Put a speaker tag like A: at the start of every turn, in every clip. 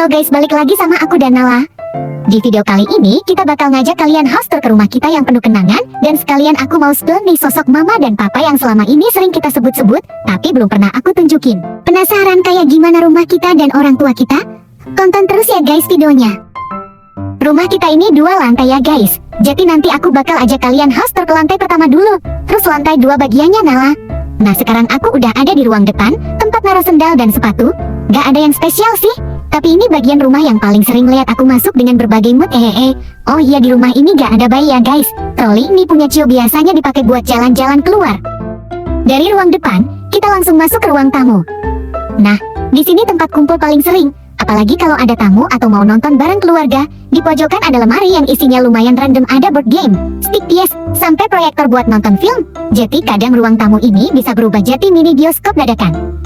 A: Halo guys, balik lagi sama aku dan Nala. Di video kali ini kita bakal ngajak kalian house tour ke rumah kita yang penuh kenangan. Dan sekalian aku mau spill nih sosok mama dan papa yang selama ini sering kita sebut-sebut tapi belum pernah aku tunjukin. Penasaran kayak gimana rumah kita dan orang tua kita? Tonton terus ya guys videonya. Rumah kita ini 2 lantai ya guys. Jadi nanti aku bakal ajak kalian house tour ke lantai pertama dulu. Terus lantai 2 bagiannya Nala. Nah sekarang aku udah ada di ruang depan, tempat naruh sendal dan sepatu. Gak ada yang spesial sih, tapi ini bagian rumah yang paling sering lihat aku masuk dengan berbagai mood. Oh iya, di rumah ini gak ada bayi ya guys. Troli ini punya Cio biasanya dipakai buat jalan-jalan keluar. Dari ruang depan, kita langsung masuk ke ruang tamu. Nah, di sini tempat kumpul paling sering. Apalagi kalau ada tamu atau mau nonton bareng keluarga. Di pojokan ada lemari yang isinya lumayan random, ada board game, stick PS, sampai proyektor buat nonton film. Jadi kadang ruang tamu ini bisa berubah jadi mini bioskop dadakan.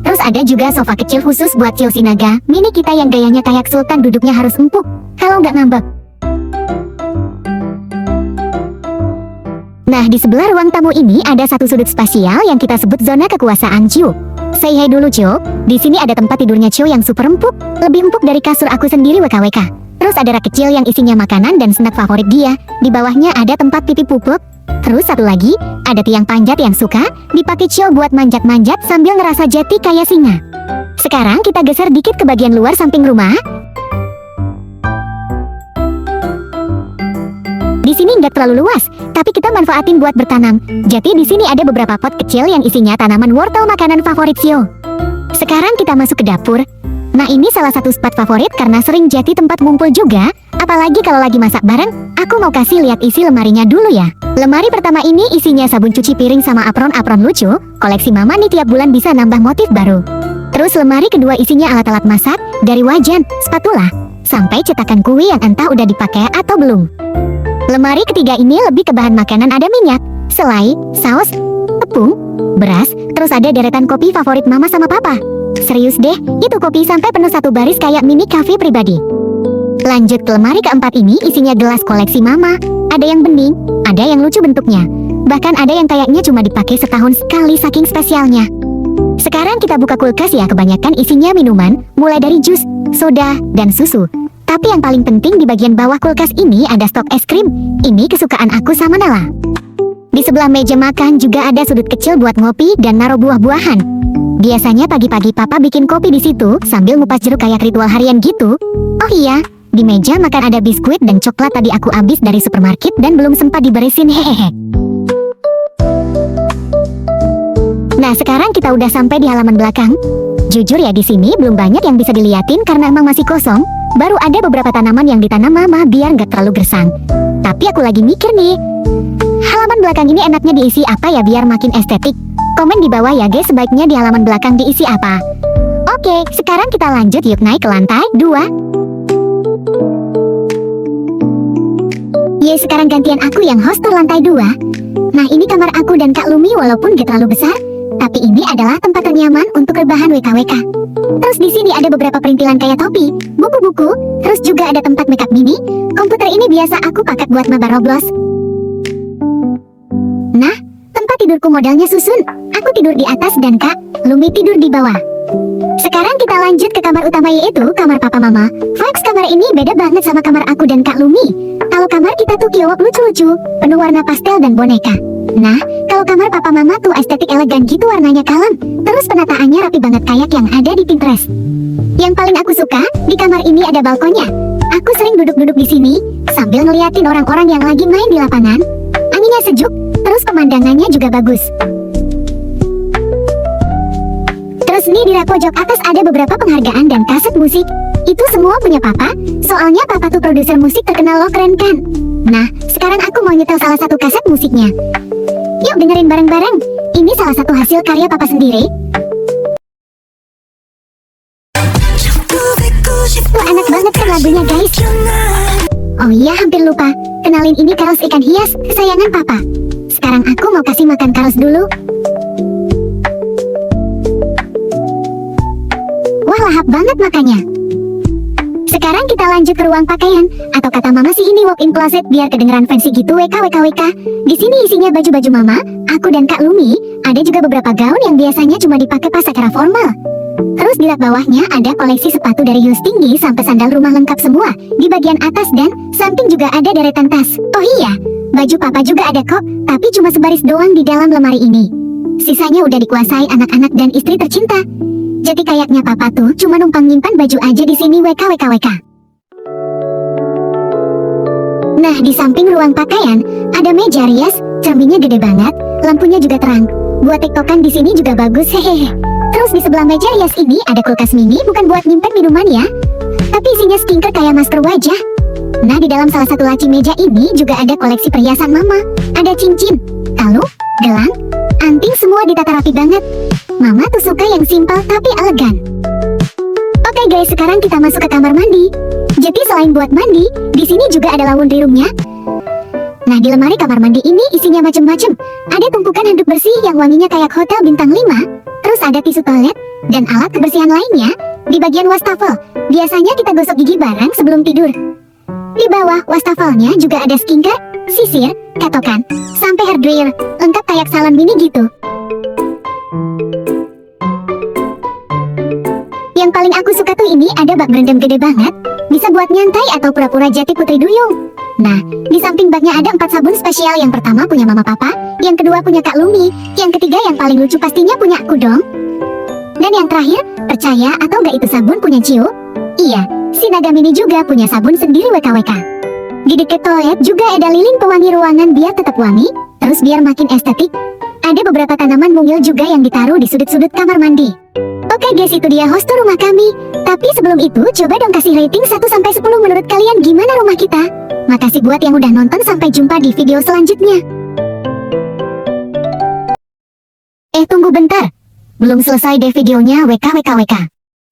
A: Terus ada juga sofa kecil khusus buat chill sinaga mini kita yang gayanya kayak sultan, duduknya harus empuk kalau nggak ngambek. Nah di sebelah ruang tamu ini ada satu sudut spasial yang kita sebut zona kekuasaan Cio. Say hi dulu Cio. Di sini ada tempat tidurnya Cio yang super empuk, lebih empuk dari kasur aku sendiri WKWK. Terus ada rak kecil yang isinya makanan dan snack favorit dia. Di bawahnya ada tempat pipi pupuk. Terus satu lagi, ada tiang panjat yang suka dipakai Cio buat manjat-manjat sambil ngerasa jati kayak singa. Sekarang kita geser dikit ke bagian luar samping rumah. Di sini nggak terlalu luas, tapi kita manfaatin buat bertanam. Jadi di sini ada beberapa pot kecil yang isinya tanaman wortel makanan favorit Cio. Sekarang kita masuk ke dapur. Nah ini salah satu spot favorit karena sering jadi tempat ngumpul juga. Apalagi kalau lagi masak bareng. Aku mau kasih lihat isi lemarinya dulu ya. Lemari pertama ini isinya sabun cuci piring sama apron-apron lucu. Koleksi mama nih tiap bulan bisa nambah motif baru. Terus lemari kedua isinya alat-alat masak, dari wajan, spatula, sampai cetakan kue yang entah udah dipakai atau belum. Lemari ketiga ini lebih ke bahan makanan, ada minyak, selai, saus, tepung, beras. Terus ada deretan kopi favorit mama sama papa. Serius deh, itu kopi sampai penuh satu baris kayak mini cafe pribadi. Lanjut ke lemari keempat ini isinya gelas koleksi mama. Ada yang bening, ada yang lucu bentuknya. Bahkan ada yang kayaknya cuma dipakai setahun sekali saking spesialnya. Sekarang kita buka kulkas ya, kebanyakan isinya minuman, mulai dari jus, soda, dan susu. Tapi yang paling penting di bagian bawah kulkas ini ada stok es krim. Ini kesukaan aku sama Nala. Di sebelah meja makan juga ada sudut kecil buat ngopi dan naruh buah-buahan. Biasanya pagi-pagi papa bikin kopi di situ sambil ngupas jeruk kayak ritual harian gitu. Oh iya, di meja makan ada biskuit dan coklat tadi aku habis dari supermarket dan belum sempat diberesin hehehe. Nah sekarang kita udah sampai di halaman belakang. Jujur ya di sini belum banyak yang bisa diliatin karena emang masih kosong. Baru ada beberapa tanaman yang ditanam mama biar nggak terlalu gersang. Tapi aku lagi mikir nih, halaman belakang ini enaknya diisi apa ya biar makin estetik? Komen di bawah ya guys, sebaiknya di halaman belakang diisi apa? Oke, sekarang kita lanjut yuk naik ke lantai 2. Ye, sekarang gantian aku yang host tour lantai 2. Nah ini kamar aku dan Kak Lumi, walaupun gak terlalu besar, tapi ini adalah tempat ternyaman untuk rebahan WKWK. Terus di sini ada beberapa perintilan kayak topi, buku-buku, terus juga ada tempat makeup mini. Komputer ini biasa aku pakai buat mabar Roblox. Nah, tempat tidurku modelnya susun. Aku tidur di atas dan Kak Lumi tidur di bawah. Sekarang kita lanjut ke kamar utama, yaitu kamar papa mama. Vibes kamar ini beda banget sama kamar aku dan Kak Lumi. Kalau kamar kita tuh kiowok lucu-lucu, penuh warna pastel dan boneka. Nah, kalau kamar papa mama tuh estetik elegan gitu, warnanya kalem. Terus penataannya rapi banget kayak yang ada di Pinterest. Yang paling aku suka, di kamar ini ada balkonnya. Aku sering duduk-duduk di sini sambil ngeliatin orang-orang yang lagi main di lapangan. Anginnya sejuk, terus pemandangannya juga bagus. Terus nih di rak pojok atas ada beberapa penghargaan dan kaset musik. Itu semua punya papa, soalnya papa tuh produser musik terkenal loh, keren kan? Nah, sekarang aku mau nyetel salah satu kaset musiknya. Yuk dengerin bareng-bareng. Ini salah satu hasil karya papa sendiri. Wah enak banget kan lagunya guys. Oh iya, hampir lupa. Kenalin, ini karos ikan hias kesayangan papa. Sekarang aku mau kasih makan karos dulu. Wah lahap banget makannya. Sekarang kita lanjut ke ruang pakaian, atau kata mama sih ini walk-in closet biar kedengeran fancy gitu WKWKWK. Di sini isinya baju-baju mama, aku dan Kak Lumi, Ada juga beberapa gaun yang biasanya cuma dipakai pas acara formal. Terus di rak bawahnya ada koleksi sepatu dari heels tinggi sampai sandal rumah lengkap semua. Di bagian atas dan samping juga ada deretan tas. Oh iya, baju papa juga ada kok, tapi cuma sebaris doang di dalam lemari ini. Sisanya udah dikuasai anak-anak dan istri tercinta. Jadi kayaknya papa tuh cuma numpang nyimpan baju aja di sini WKWKWK. Nah, di samping ruang pakaian ada meja rias, cerminnya gede banget, lampunya juga terang. Buat tiktokan di sini juga bagus, hehehe. Terus di sebelah meja rias ini ada kulkas mini, bukan buat nyimpen minuman ya, tapi isinya skincare kayak masker wajah. Nah, di dalam salah satu laci meja ini juga ada koleksi perhiasan mama. Ada cincin, kalung, gelang, anting, semua ditata rapi banget. Mama tuh suka yang simpel tapi elegan. Oke guys, sekarang kita masuk ke kamar mandi. Jadi selain buat mandi, di sini juga ada laundry roomnya. Nah, di lemari kamar mandi ini isinya macem-macem. Ada tumpukan handuk bersih yang wanginya kayak hotel bintang 5. Terus ada tisu toilet dan alat kebersihan lainnya. Di bagian wastafel, biasanya kita gosok gigi bareng sebelum tidur. Di bawah wastafelnya juga ada skincare, sisir, ketokan, sampai hair dryer, lengkap kayak salon mini gitu. Yang paling aku suka tuh ini ada bak berendam gede banget, bisa buat nyantai atau pura-pura jadi putri duyung. Nah, di samping baknya ada 4 sabun spesial. Yang pertama punya mama papa, yang kedua punya Kak Lumi, yang ketiga yang paling lucu pastinya punya aku dong. Dan yang terakhir, percaya atau gak itu sabun punya Cio? Iya, si Naga Mini juga punya sabun sendiri WKWK. Di dekat toilet juga ada lilin pewangi ruangan biar tetap wangi, terus biar makin estetik. Ada beberapa tanaman mungil juga yang ditaruh di sudut-sudut kamar mandi. Oke guys, itu dia hostel rumah kami. Tapi sebelum itu, coba dong kasih rating 1-10 menurut kalian gimana rumah kita. Makasih buat yang udah nonton, sampai jumpa di video selanjutnya. Tunggu bentar. Belum selesai deh videonya WKWKWK.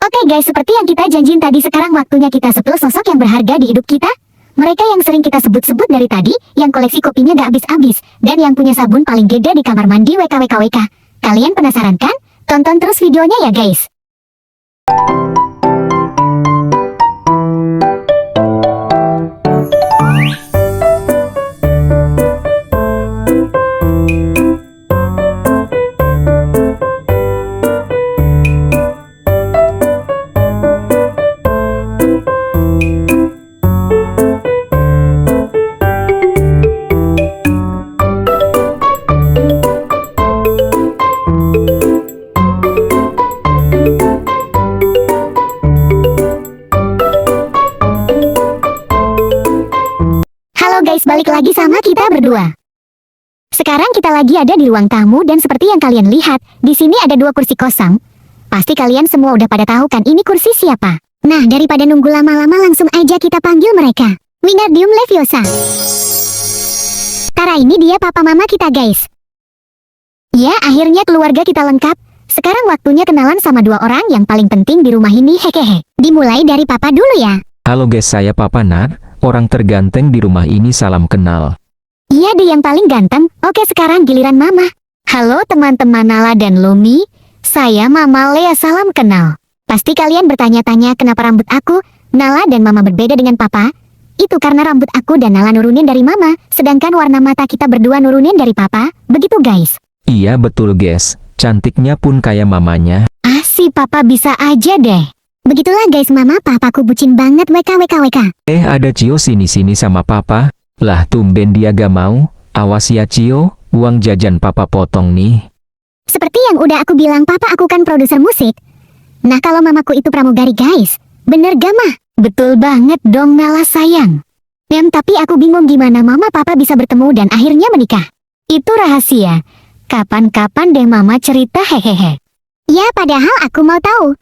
A: Oke guys, seperti yang kita janjiin tadi, sekarang waktunya kita sepil sosok yang berharga di hidup kita. Mereka yang sering kita sebut-sebut dari tadi, yang koleksi kopinya gak habis-habis, dan yang punya sabun paling gede di kamar mandi WKWKWK. Kalian penasaran kan? Tonton terus videonya ya guys. Guys, balik lagi sama kita berdua. Sekarang kita lagi ada di ruang tamu dan seperti yang kalian lihat, di sini ada 2 kursi kosong. Pasti kalian semua udah pada tahu kan ini kursi siapa? Nah, daripada nunggu lama-lama, langsung aja kita panggil mereka. Wingardium Leviosa. Tara, ini dia papa mama kita guys. Ya, akhirnya keluarga kita lengkap. Sekarang waktunya kenalan sama 2 orang yang paling penting di rumah ini, hehehe. Dimulai dari papa dulu ya.
B: Halo guys, saya Papa Nar, orang terganteng di rumah ini, salam kenal.
A: Iya deh, yang paling ganteng. Oke, sekarang giliran mama. Halo teman-teman Nala dan Lumi, saya Mama Lea, salam kenal. Pasti kalian bertanya-tanya kenapa rambut aku, Nala dan Mama berbeda dengan papa. Itu karena rambut aku dan Nala nurunin dari mama, sedangkan warna mata kita berdua nurunin dari papa. Begitu guys.
B: Iya betul guys, cantiknya pun kayak mamanya.
A: Ah, si papa bisa aja deh. Begitulah guys, mama papaku bucin banget WKWKWK.
B: Ada Cio sini-sini sama papa. Lah tumben dia gak mau. Awas ya Cio, uang jajan papa potong nih.
A: Seperti yang udah aku bilang, papa aku kan produser musik. Nah, kalau mamaku itu pramugari guys. Bener gak mah? Betul banget dong Nala sayang. Tapi aku bingung gimana mama papa bisa bertemu dan akhirnya menikah. Itu rahasia. Kapan-kapan deh mama cerita, hehehe. Ya, padahal aku mau tahu.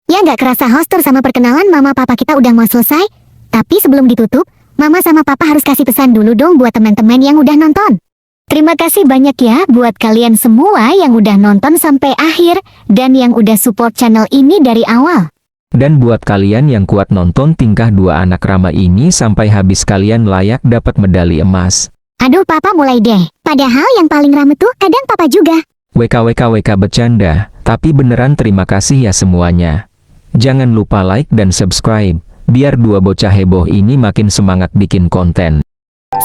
A: Ya gak kerasa host tour sama perkenalan mama papa kita udah mau selesai. Tapi sebelum ditutup, mama sama papa harus kasih pesan dulu dong buat teman-teman yang udah nonton. Terima kasih banyak ya buat kalian semua yang udah nonton sampai akhir dan yang udah support channel ini dari awal.
B: Dan buat kalian yang kuat nonton tingkah 2 anak Rama ini sampai habis, kalian layak dapat medali emas.
A: Aduh papa mulai deh. Padahal yang paling rame tuh kadang papa juga.
B: WKWKWK bercanda, tapi beneran terima kasih ya semuanya. Jangan lupa like dan subscribe, biar 2 bocah heboh ini makin semangat bikin konten.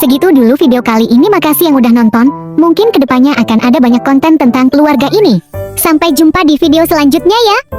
A: Segitu dulu video kali ini, makasih yang udah nonton. Mungkin kedepannya akan ada banyak konten tentang keluarga ini. Sampai jumpa di video selanjutnya ya.